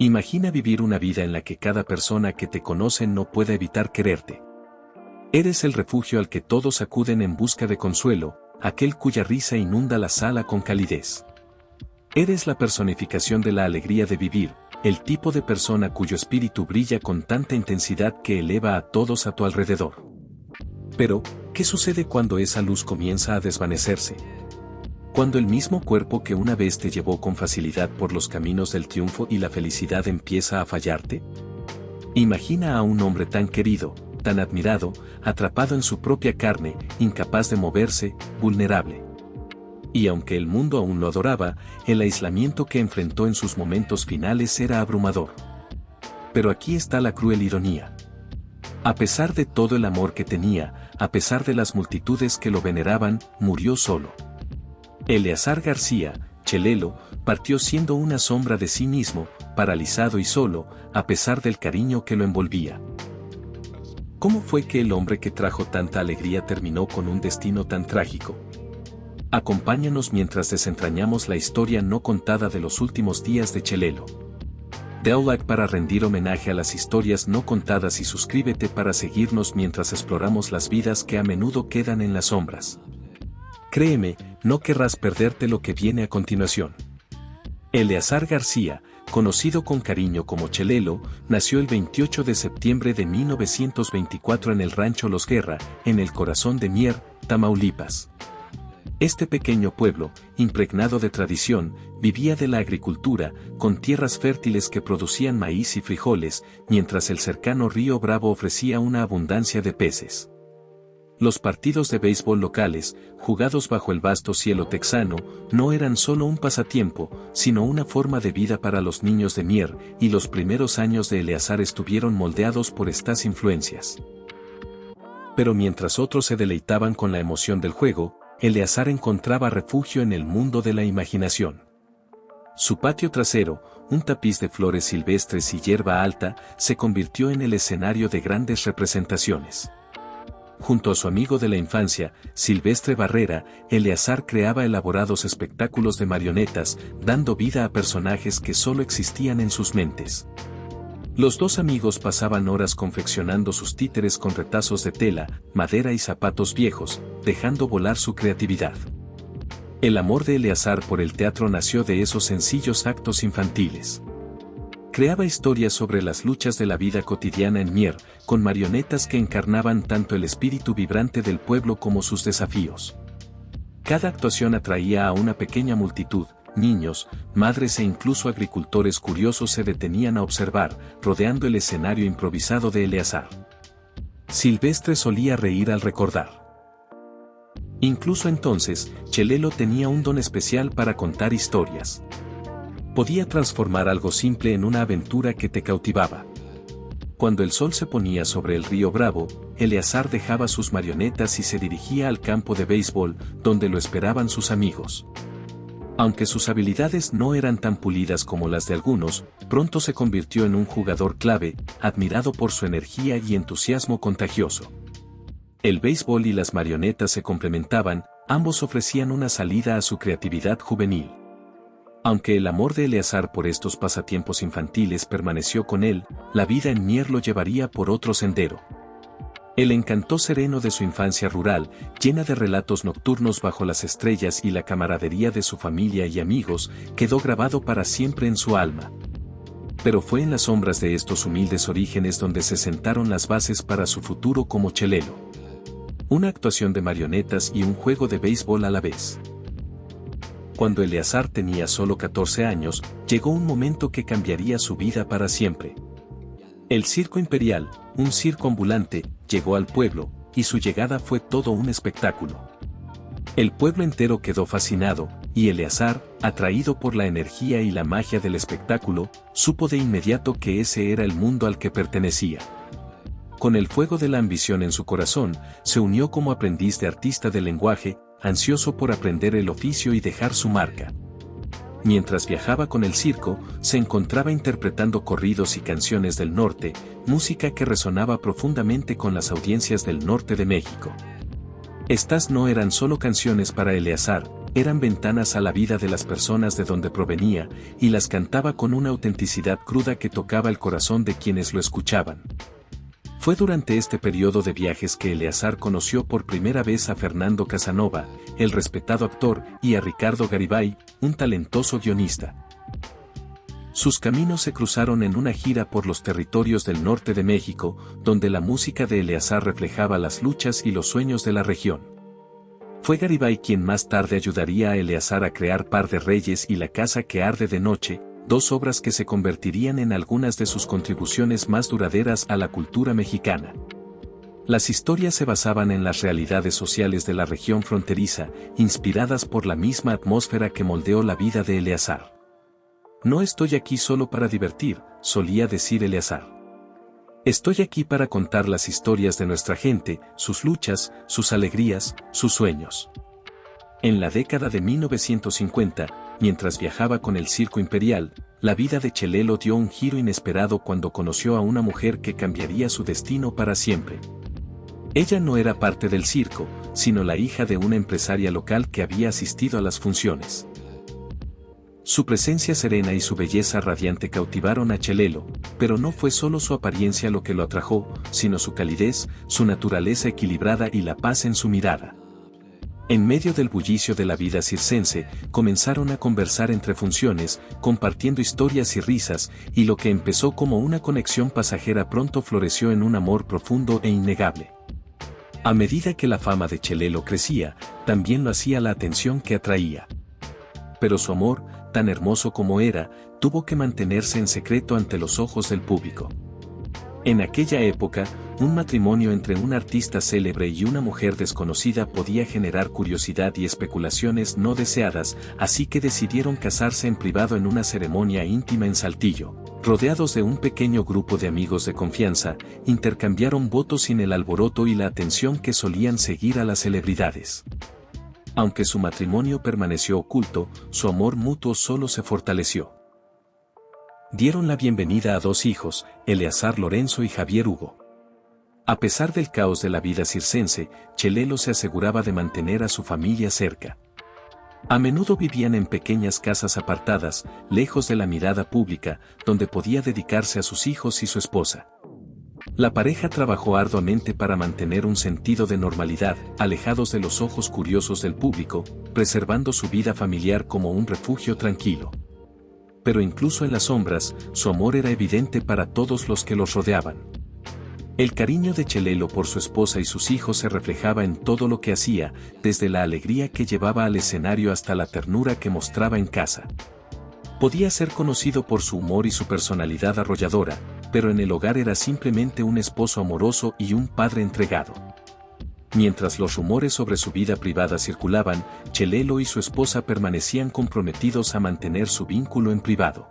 Imagina vivir una vida en la que cada persona que te conoce no pueda evitar quererte. Eres el refugio al que todos acuden en busca de consuelo, aquel cuya risa inunda la sala con calidez. Eres la personificación de la alegría de vivir, el tipo de persona cuyo espíritu brilla con tanta intensidad que eleva a todos a tu alrededor. Pero, ¿qué sucede cuando esa luz comienza a desvanecerse? Cuando el mismo cuerpo que una vez te llevó con facilidad por los caminos del triunfo y la felicidad empieza a fallarte. Imagina a un hombre tan querido, tan admirado, atrapado en su propia carne, incapaz de moverse, vulnerable. Y aunque el mundo aún lo adoraba, el aislamiento que enfrentó en sus momentos finales era abrumador. Pero aquí está la cruel ironía. A pesar de todo el amor que tenía, a pesar de las multitudes que lo veneraban, murió solo. Eleazar García, Chelelo, partió siendo una sombra de sí mismo, paralizado y solo, a pesar del cariño que lo envolvía. ¿Cómo fue que el hombre que trajo tanta alegría terminó con un destino tan trágico? Acompáñanos mientras desentrañamos la historia no contada de los últimos días de Chelelo. Da like para rendir homenaje a las historias no contadas y suscríbete para seguirnos mientras exploramos las vidas que a menudo quedan en las sombras. Créeme, no querrás perderte lo que viene a continuación. Eleazar García, conocido con cariño como Chelelo, nació el 28 de septiembre de 1924 en el rancho Los Guerra, en el corazón de Mier, Tamaulipas. Este pequeño pueblo, impregnado de tradición, vivía de la agricultura, con tierras fértiles que producían maíz y frijoles, mientras el cercano río Bravo ofrecía una abundancia de peces. Los partidos de béisbol locales, jugados bajo el vasto cielo texano, no eran solo un pasatiempo, sino una forma de vida para los niños de Mier, y los primeros años de Eleazar estuvieron moldeados por estas influencias. Pero mientras otros se deleitaban con la emoción del juego, Eleazar encontraba refugio en el mundo de la imaginación. Su patio trasero, un tapiz de flores silvestres y hierba alta, se convirtió en el escenario de grandes representaciones. Junto a su amigo de la infancia, Silvestre Barrera, Eleazar creaba elaborados espectáculos de marionetas, dando vida a personajes que solo existían en sus mentes. Los dos amigos pasaban horas confeccionando sus títeres con retazos de tela, madera y zapatos viejos, dejando volar su creatividad. El amor de Eleazar por el teatro nació de esos sencillos actos infantiles. Creaba historias sobre las luchas de la vida cotidiana en Mier, con marionetas que encarnaban tanto el espíritu vibrante del pueblo como sus desafíos. Cada actuación atraía a una pequeña multitud, niños, madres e incluso agricultores curiosos se detenían a observar, rodeando el escenario improvisado de Eleazar. Silvestre solía reír al recordar. Incluso entonces, Chelelo tenía un don especial para contar historias. Podía transformar algo simple en una aventura que te cautivaba. Cuando el sol se ponía sobre el río Bravo, Eleazar dejaba sus marionetas y se dirigía al campo de béisbol, donde lo esperaban sus amigos. Aunque sus habilidades no eran tan pulidas como las de algunos, pronto se convirtió en un jugador clave, admirado por su energía y entusiasmo contagioso. El béisbol y las marionetas se complementaban, ambos ofrecían una salida a su creatividad juvenil. Aunque el amor de Eleazar por estos pasatiempos infantiles permaneció con él, la vida en Mier lo llevaría por otro sendero. El encanto sereno de su infancia rural, llena de relatos nocturnos bajo las estrellas y la camaradería de su familia y amigos, quedó grabado para siempre en su alma. Pero fue en las sombras de estos humildes orígenes donde se sentaron las bases para su futuro como Chelelo. Una actuación de marionetas y un juego de béisbol a la vez. Cuando Eleazar tenía solo 14 años, llegó un momento que cambiaría su vida para siempre. El Circo Imperial, un circo ambulante, llegó al pueblo, y su llegada fue todo un espectáculo. El pueblo entero quedó fascinado, y Eleazar, atraído por la energía y la magia del espectáculo, supo de inmediato que ese era el mundo al que pertenecía. Con el fuego de la ambición en su corazón, se unió como aprendiz de artista del lenguaje, ansioso por aprender el oficio y dejar su marca. Mientras viajaba con el circo, se encontraba interpretando corridos y canciones del norte, música que resonaba profundamente con las audiencias del norte de México. Estas no eran solo canciones para Eleazar, eran ventanas a la vida de las personas de donde provenía, y las cantaba con una autenticidad cruda que tocaba el corazón de quienes lo escuchaban. Fue durante este periodo de viajes que Eleazar conoció por primera vez a Fernando Casanova, el respetado actor, y a Ricardo Garibay, un talentoso guionista. Sus caminos se cruzaron en una gira por los territorios del norte de México, donde la música de Eleazar reflejaba las luchas y los sueños de la región. Fue Garibay quien más tarde ayudaría a Eleazar a crear Par de Reyes y La Casa que Arde de Noche, dos obras que se convertirían en algunas de sus contribuciones más duraderas a la cultura mexicana. Las historias se basaban en las realidades sociales de la región fronteriza, inspiradas por la misma atmósfera que moldeó la vida de Eleazar. No estoy aquí solo para divertir, solía decir Eleazar. Estoy aquí para contar las historias de nuestra gente, sus luchas, sus alegrías, sus sueños. En la década de 1950, mientras viajaba con el Circo Imperial, la vida de Chelelo dio un giro inesperado cuando conoció a una mujer que cambiaría su destino para siempre. Ella no era parte del circo, sino la hija de una empresaria local que había asistido a las funciones. Su presencia serena y su belleza radiante cautivaron a Chelelo, pero no fue solo su apariencia lo que lo atrajo, sino su calidez, su naturaleza equilibrada y la paz en su mirada. En medio del bullicio de la vida circense, comenzaron a conversar entre funciones, compartiendo historias y risas, y lo que empezó como una conexión pasajera pronto floreció en un amor profundo e innegable. A medida que la fama de Chelelo crecía, también lo hacía la atención que atraía. Pero su amor, tan hermoso como era, tuvo que mantenerse en secreto ante los ojos del público. En aquella época, un matrimonio entre un artista célebre y una mujer desconocida podía generar curiosidad y especulaciones no deseadas, así que decidieron casarse en privado en una ceremonia íntima en Saltillo. Rodeados de un pequeño grupo de amigos de confianza, intercambiaron votos sin el alboroto y la atención que solían seguir a las celebridades. Aunque su matrimonio permaneció oculto, su amor mutuo solo se fortaleció. Dieron la bienvenida a dos hijos, Eleazar Lorenzo y Javier Hugo. A pesar del caos de la vida circense, Chelelo se aseguraba de mantener a su familia cerca. A menudo vivían en pequeñas casas apartadas, lejos de la mirada pública, donde podía dedicarse a sus hijos y su esposa. La pareja trabajó arduamente para mantener un sentido de normalidad, alejados de los ojos curiosos del público, preservando su vida familiar como un refugio tranquilo. Pero incluso en las sombras, su amor era evidente para todos los que los rodeaban. El cariño de Chelelo por su esposa y sus hijos se reflejaba en todo lo que hacía, desde la alegría que llevaba al escenario hasta la ternura que mostraba en casa. Podía ser conocido por su humor y su personalidad arrolladora, pero en el hogar era simplemente un esposo amoroso y un padre entregado. Mientras los rumores sobre su vida privada circulaban, Chelelo y su esposa permanecían comprometidos a mantener su vínculo en privado.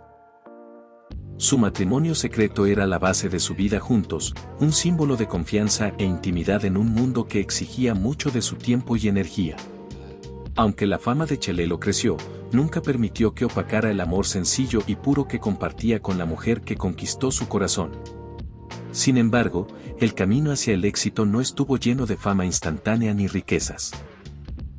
Su matrimonio secreto era la base de su vida juntos, un símbolo de confianza e intimidad en un mundo que exigía mucho de su tiempo y energía. Aunque la fama de Chelelo creció, nunca permitió que opacara el amor sencillo y puro que compartía con la mujer que conquistó su corazón. Sin embargo, el camino hacia el éxito no estuvo lleno de fama instantánea ni riquezas.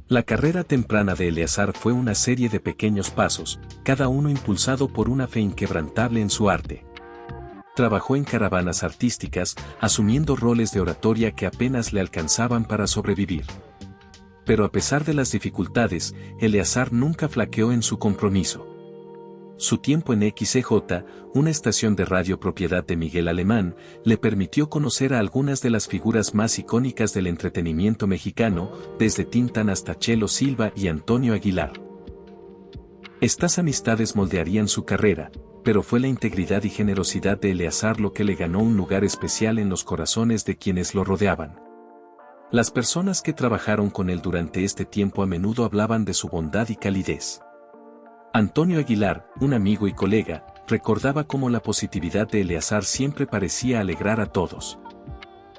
La carrera temprana de Eleazar fue una serie de pequeños pasos, cada uno impulsado por una fe inquebrantable en su arte. Trabajó en caravanas artísticas, asumiendo roles de oratoria que apenas le alcanzaban para sobrevivir. Pero a pesar de las dificultades, Eleazar nunca flaqueó en su compromiso. Su tiempo en XCJ, una estación de radio propiedad de Miguel Alemán, le permitió conocer a algunas de las figuras más icónicas del entretenimiento mexicano, desde Tintán hasta Chelo Silva y Antonio Aguilar. Estas amistades moldearían su carrera, pero fue la integridad y generosidad de Eleazar lo que le ganó un lugar especial en los corazones de quienes lo rodeaban. Las personas que trabajaron con él durante este tiempo a menudo hablaban de su bondad y calidez. Antonio Aguilar, un amigo y colega, recordaba cómo la positividad de Eleazar siempre parecía alegrar a todos.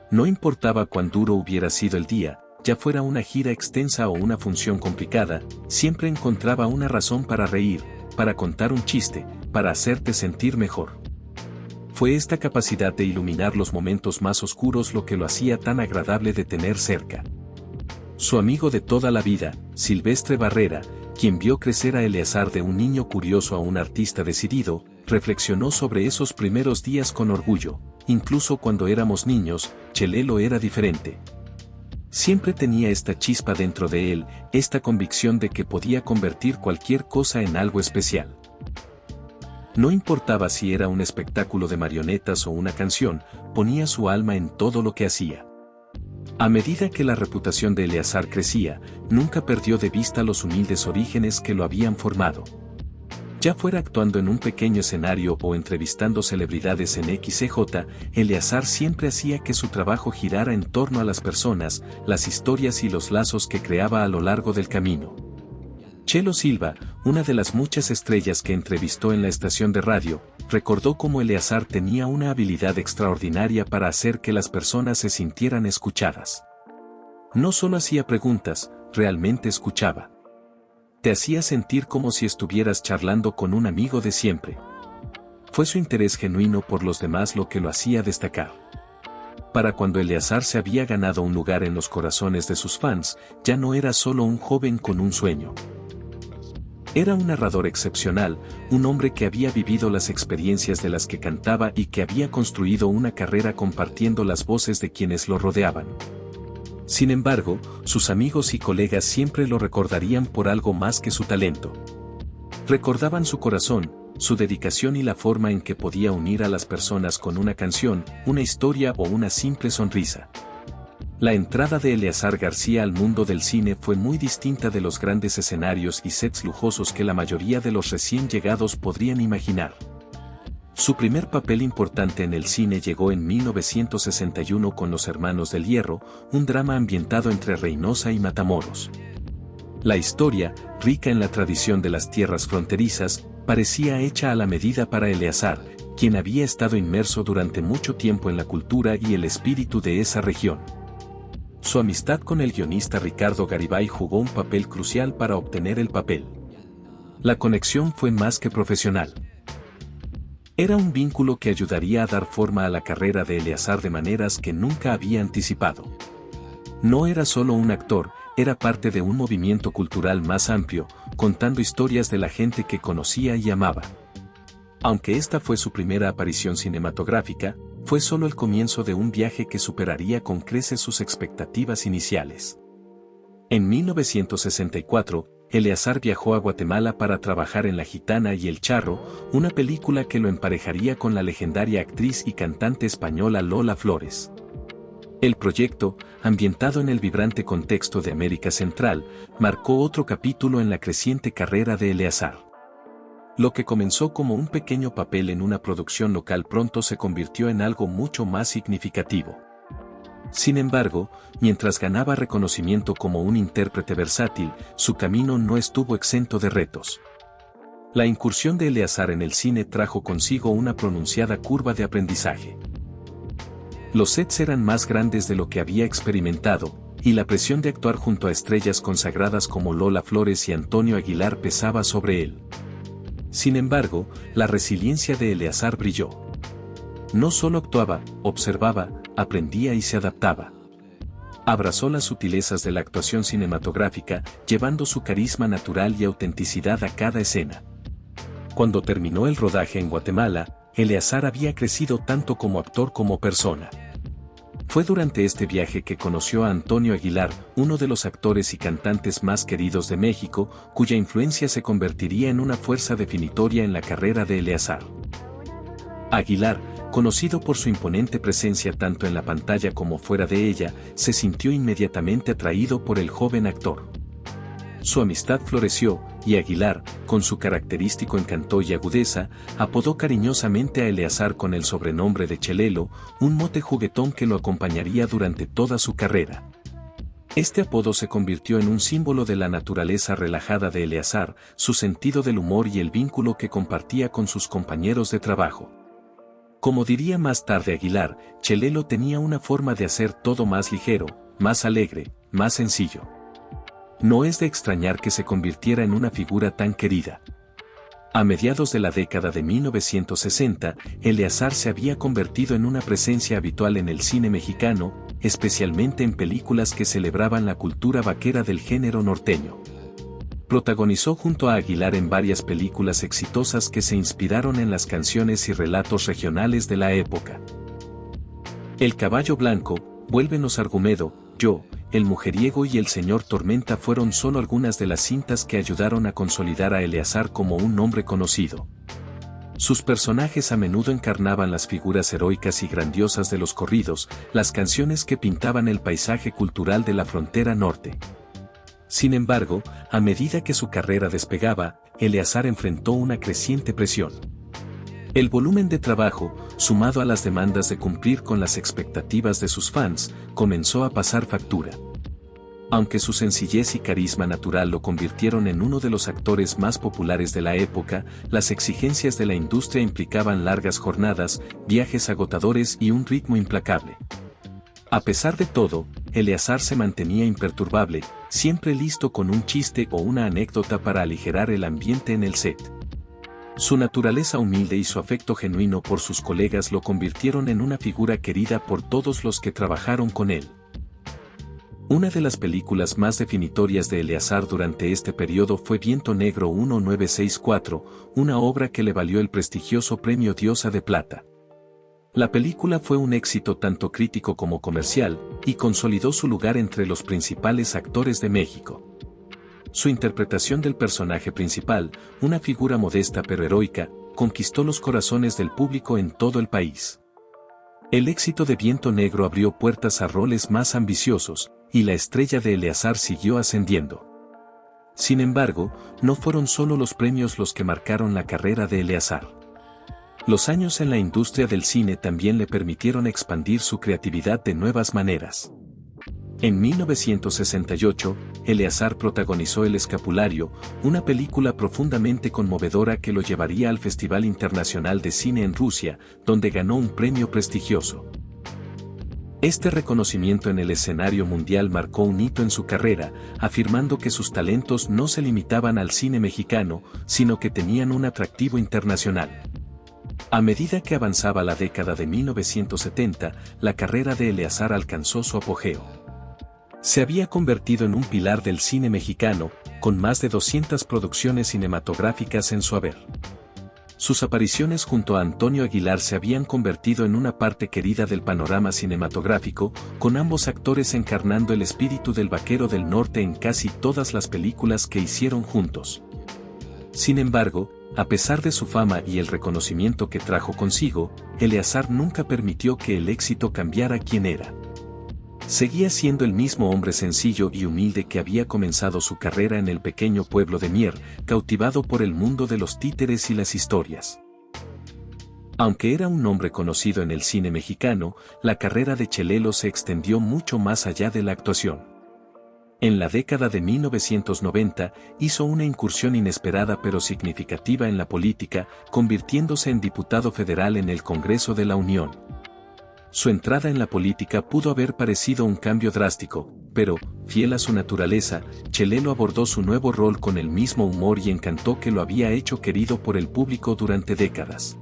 No importaba cuán duro hubiera sido el día, ya fuera una gira extensa o una función complicada, siempre encontraba una razón para reír, para contar un chiste, para hacerte sentir mejor. Fue esta capacidad de iluminar los momentos más oscuros lo que lo hacía tan agradable de tener cerca. Su amigo de toda la vida, Silvestre Barrera, quien vio crecer a Eleazar de un niño curioso a un artista decidido, reflexionó sobre esos primeros días con orgullo. Incluso cuando éramos niños, Chelelo era diferente. Siempre tenía esta chispa dentro de él, esta convicción de que podía convertir cualquier cosa en algo especial. No importaba si era un espectáculo de marionetas o una canción, ponía su alma en todo lo que hacía. A medida que la reputación de Eleazar crecía, nunca perdió de vista los humildes orígenes que lo habían formado. Ya fuera actuando en un pequeño escenario o entrevistando celebridades en XCJ, Eleazar siempre hacía que su trabajo girara en torno a las personas, las historias y los lazos que creaba a lo largo del camino. Chelo Silva, una de las muchas estrellas que entrevistó en la estación de radio, recordó cómo Eleazar tenía una habilidad extraordinaria para hacer que las personas se sintieran escuchadas. No solo hacía preguntas, realmente escuchaba. Te hacía sentir como si estuvieras charlando con un amigo de siempre. Fue su interés genuino por los demás lo que lo hacía destacar. Para cuando Eleazar se había ganado un lugar en los corazones de sus fans, ya no era solo un joven con un sueño. Era un narrador excepcional, un hombre que había vivido las experiencias de las que cantaba y que había construido una carrera compartiendo las voces de quienes lo rodeaban. Sin embargo, sus amigos y colegas siempre lo recordarían por algo más que su talento. Recordaban su corazón, su dedicación y la forma en que podía unir a las personas con una canción, una historia o una simple sonrisa. La entrada de Eleazar García al mundo del cine fue muy distinta de los grandes escenarios y sets lujosos que la mayoría de los recién llegados podrían imaginar. Su primer papel importante en el cine llegó en 1961 con Los Hermanos del Hierro, un drama ambientado entre Reynosa y Matamoros. La historia, rica en la tradición de las tierras fronterizas, parecía hecha a la medida para Eleazar, quien había estado inmerso durante mucho tiempo en la cultura y el espíritu de esa región. Su amistad con el guionista Ricardo Garibay jugó un papel crucial para obtener el papel. La conexión fue más que profesional. Era un vínculo que ayudaría a dar forma a la carrera de Eleazar de maneras que nunca había anticipado. No era solo un actor, era parte de un movimiento cultural más amplio, contando historias de la gente que conocía y amaba. Aunque esta fue su primera aparición cinematográfica, fue solo el comienzo de un viaje que superaría con creces sus expectativas iniciales. En 1964, Eleazar viajó a Guatemala para trabajar en La Gitana y El Charro, una película que lo emparejaría con la legendaria actriz y cantante española Lola Flores. El proyecto, ambientado en el vibrante contexto de América Central, marcó otro capítulo en la creciente carrera de Eleazar. Lo que comenzó como un pequeño papel en una producción local pronto se convirtió en algo mucho más significativo. Sin embargo, mientras ganaba reconocimiento como un intérprete versátil, su camino no estuvo exento de retos. La incursión de Eleazar en el cine trajo consigo una pronunciada curva de aprendizaje. Los sets eran más grandes de lo que había experimentado, y la presión de actuar junto a estrellas consagradas como Lola Flores y Antonio Aguilar pesaba sobre él. Sin embargo, la resiliencia de Eleazar brilló. No solo actuaba, observaba, aprendía y se adaptaba. Abrazó las sutilezas de la actuación cinematográfica, llevando su carisma natural y autenticidad a cada escena. Cuando terminó el rodaje en Guatemala, Eleazar había crecido tanto como actor como persona. Fue durante este viaje que conoció a Antonio Aguilar, uno de los actores y cantantes más queridos de México, cuya influencia se convertiría en una fuerza definitoria en la carrera de Eleazar. Aguilar, conocido por su imponente presencia tanto en la pantalla como fuera de ella, se sintió inmediatamente atraído por el joven actor. Su amistad floreció, y Aguilar, con su característico encanto y agudeza, apodó cariñosamente a Eleazar con el sobrenombre de Chelelo, un mote juguetón que lo acompañaría durante toda su carrera. Este apodo se convirtió en un símbolo de la naturaleza relajada de Eleazar, su sentido del humor y el vínculo que compartía con sus compañeros de trabajo. Como diría más tarde Aguilar, Chelelo tenía una forma de hacer todo más ligero, más alegre, más sencillo. No es de extrañar que se convirtiera en una figura tan querida. A mediados de la década de 1960, Eleazar se había convertido en una presencia habitual en el cine mexicano, especialmente en películas que celebraban la cultura vaquera del género norteño. Protagonizó junto a Aguilar en varias películas exitosas que se inspiraron en las canciones y relatos regionales de la época. El caballo blanco, Vuélvenos Argumedo, Yo, El mujeriego y El señor Tormenta fueron solo algunas de las cintas que ayudaron a consolidar a Eleazar como un nombre conocido. Sus personajes a menudo encarnaban las figuras heroicas y grandiosas de los corridos, las canciones que pintaban el paisaje cultural de la frontera norte. Sin embargo, a medida que su carrera despegaba, Eleazar enfrentó una creciente presión. El volumen de trabajo, sumado a las demandas de cumplir con las expectativas de sus fans, comenzó a pasar factura. Aunque su sencillez y carisma natural lo convirtieron en uno de los actores más populares de la época, las exigencias de la industria implicaban largas jornadas, viajes agotadores y un ritmo implacable. A pesar de todo, Eleazar se mantenía imperturbable, siempre listo con un chiste o una anécdota para aligerar el ambiente en el set. Su naturaleza humilde y su afecto genuino por sus colegas lo convirtieron en una figura querida por todos los que trabajaron con él. Una de las películas más definitorias de Eleazar durante este periodo fue Viento Negro 1964, una obra que le valió el prestigioso premio Diosa de Plata. La película fue un éxito tanto crítico como comercial, y consolidó su lugar entre los principales actores de México. Su interpretación del personaje principal, una figura modesta pero heroica, conquistó los corazones del público en todo el país. El éxito de Viento Negro abrió puertas a roles más ambiciosos, y la estrella de Eleazar siguió ascendiendo. Sin embargo, no fueron solo los premios los que marcaron la carrera de Eleazar. Los años en la industria del cine también le permitieron expandir su creatividad de nuevas maneras. En 1968, Eleazar protagonizó El Escapulario, una película profundamente conmovedora que lo llevaría al Festival Internacional de Cine en Rusia, donde ganó un premio prestigioso. Este reconocimiento en el escenario mundial marcó un hito en su carrera, afirmando que sus talentos no se limitaban al cine mexicano, sino que tenían un atractivo internacional. A medida que avanzaba la década de 1970, la carrera de Eleazar alcanzó su apogeo. Se había convertido en un pilar del cine mexicano, con más de 200 producciones cinematográficas en su haber. Sus apariciones junto a Antonio Aguilar se habían convertido en una parte querida del panorama cinematográfico, con ambos actores encarnando el espíritu del vaquero del norte en casi todas las películas que hicieron juntos. Sin embargo, a pesar de su fama y el reconocimiento que trajo consigo, Eleazar nunca permitió que el éxito cambiara quién era. Seguía siendo el mismo hombre sencillo y humilde que había comenzado su carrera en el pequeño pueblo de Mier, cautivado por el mundo de los títeres y las historias. Aunque era un nombre conocido en el cine mexicano, la carrera de Chelelo se extendió mucho más allá de la actuación. En la década de 1990, hizo una incursión inesperada pero significativa en la política, convirtiéndose en diputado federal en el Congreso de la Unión. Su entrada en la política pudo haber parecido un cambio drástico, pero, fiel a su naturaleza, Chelelo abordó su nuevo rol con el mismo humor y encanto que lo había hecho querido por el público durante décadas.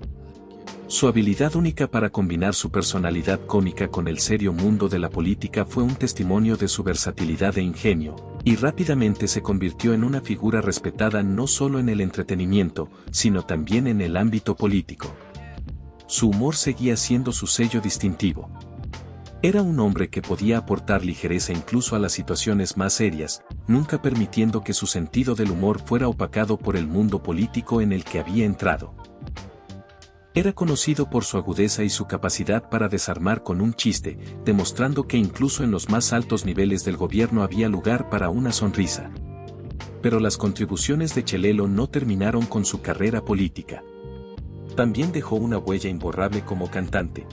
Su habilidad única para combinar su personalidad cómica con el serio mundo de la política fue un testimonio de su versatilidad e ingenio, y rápidamente se convirtió en una figura respetada no solo en el entretenimiento, sino también en el ámbito político. Su humor seguía siendo su sello distintivo. Era un hombre que podía aportar ligereza incluso a las situaciones más serias, nunca permitiendo que su sentido del humor fuera opacado por el mundo político en el que había entrado. Era conocido por su agudeza y su capacidad para desarmar con un chiste, demostrando que incluso en los más altos niveles del gobierno había lugar para una sonrisa. Pero las contribuciones de Chelelo no terminaron con su carrera política. También dejó una huella imborrable como cantante.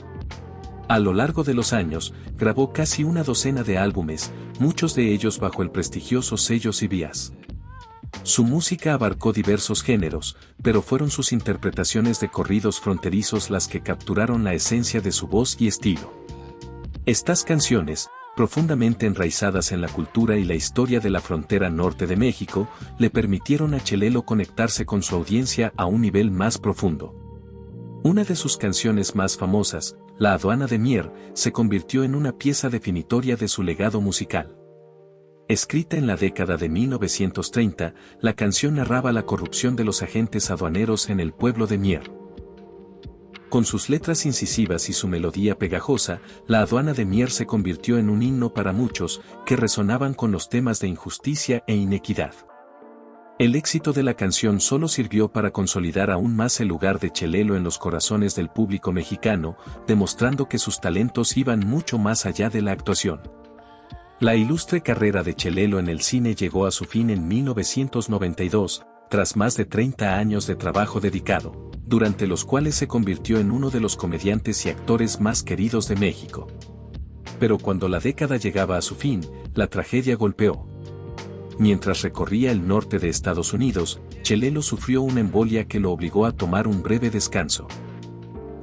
A lo largo de los años, grabó casi una docena de álbumes, muchos de ellos bajo el prestigioso sello CBS. Su música abarcó diversos géneros, pero fueron sus interpretaciones de corridos fronterizos las que capturaron la esencia de su voz y estilo. Estas canciones, profundamente enraizadas en la cultura y la historia de la frontera norte de México, le permitieron a Chelelo conectarse con su audiencia a un nivel más profundo. Una de sus canciones más famosas, La Aduana de Mier, se convirtió en una pieza definitoria de su legado musical. Escrita en la década de 1930, la canción narraba la corrupción de los agentes aduaneros en el pueblo de Mier. Con sus letras incisivas y su melodía pegajosa, la aduana de Mier se convirtió en un himno para muchos, que resonaban con los temas de injusticia e inequidad. El éxito de la canción solo sirvió para consolidar aún más el lugar de Chelelo en los corazones del público mexicano, demostrando que sus talentos iban mucho más allá de la actuación. La ilustre carrera de Chelelo en el cine llegó a su fin en 1992, tras más de 30 años de trabajo dedicado, durante los cuales se convirtió en uno de los comediantes y actores más queridos de México. Pero cuando la década llegaba a su fin, la tragedia golpeó. Mientras recorría el norte de Estados Unidos, Chelelo sufrió una embolia que lo obligó a tomar un breve descanso.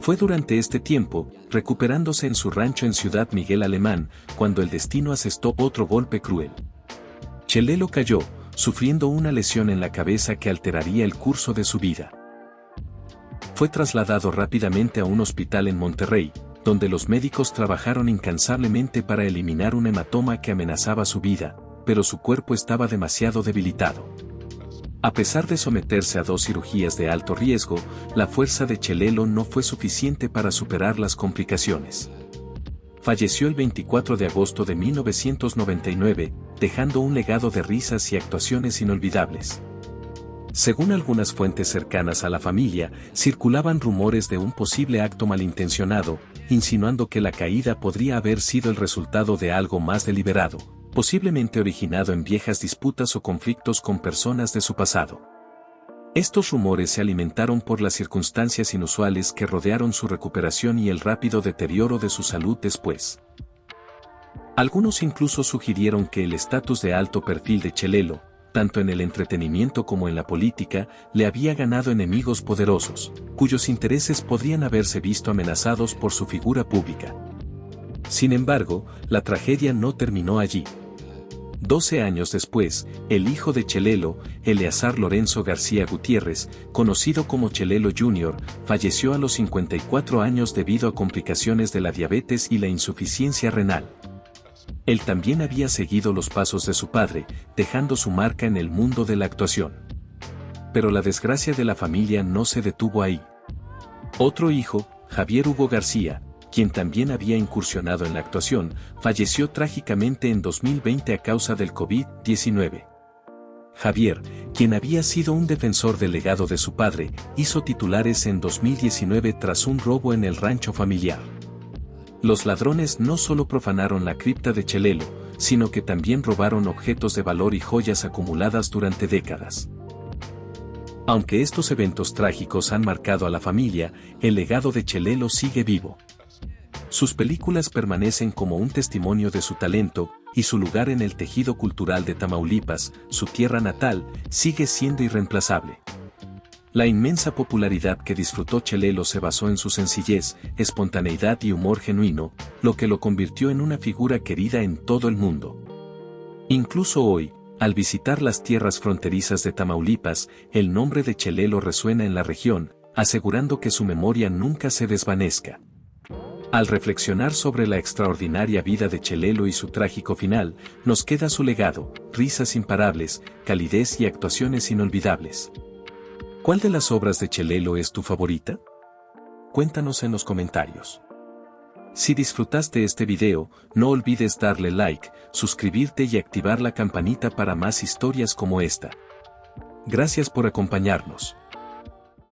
Fue durante este tiempo, recuperándose en su rancho en Ciudad Miguel Alemán, cuando el destino asestó otro golpe cruel. Chelelo cayó, sufriendo una lesión en la cabeza que alteraría el curso de su vida. Fue trasladado rápidamente a un hospital en Monterrey, donde los médicos trabajaron incansablemente para eliminar un hematoma que amenazaba su vida, pero su cuerpo estaba demasiado debilitado. A pesar de someterse a 2 cirugías de alto riesgo, la fuerza de Chelelo no fue suficiente para superar las complicaciones. Falleció el 24 de agosto de 1999, dejando un legado de risas y actuaciones inolvidables. Según algunas fuentes cercanas a la familia, circulaban rumores de un posible acto malintencionado, insinuando que la caída podría haber sido el resultado de algo más deliberado, posiblemente originado en viejas disputas o conflictos con personas de su pasado. Estos rumores se alimentaron por las circunstancias inusuales que rodearon su recuperación y el rápido deterioro de su salud después. Algunos incluso sugirieron que el estatus de alto perfil de Chelelo, tanto en el entretenimiento como en la política, le había ganado enemigos poderosos, cuyos intereses podrían haberse visto amenazados por su figura pública. Sin embargo, la tragedia no terminó allí. 12 años después, el hijo de Chelelo, Eleazar Lorenzo García Gutiérrez, conocido como Chelelo Jr., falleció a los 54 años debido a complicaciones de la diabetes y la insuficiencia renal. Él también había seguido los pasos de su padre, dejando su marca en el mundo de la actuación. Pero la desgracia de la familia no se detuvo ahí. Otro hijo, Javier Hugo García, quien también había incursionado en la actuación, falleció trágicamente en 2020 a causa del COVID-19. Javier, quien había sido un defensor del legado de su padre, hizo titulares en 2019 tras un robo en el rancho familiar. Los ladrones no solo profanaron la cripta de Chelelo, sino que también robaron objetos de valor y joyas acumuladas durante décadas. Aunque estos eventos trágicos han marcado a la familia, el legado de Chelelo sigue vivo. Sus películas permanecen como un testimonio de su talento, y su lugar en el tejido cultural de Tamaulipas, su tierra natal, sigue siendo irreemplazable. La inmensa popularidad que disfrutó Chelelo se basó en su sencillez, espontaneidad y humor genuino, lo que lo convirtió en una figura querida en todo el mundo. Incluso hoy, al visitar las tierras fronterizas de Tamaulipas, el nombre de Chelelo resuena en la región, asegurando que su memoria nunca se desvanezca. Al reflexionar sobre la extraordinaria vida de Chelelo y su trágico final, nos queda su legado, risas imparables, calidez y actuaciones inolvidables. ¿Cuál de las obras de Chelelo es tu favorita? Cuéntanos en los comentarios. Si disfrutaste este video, no olvides darle like, suscribirte y activar la campanita para más historias como esta. Gracias por acompañarnos.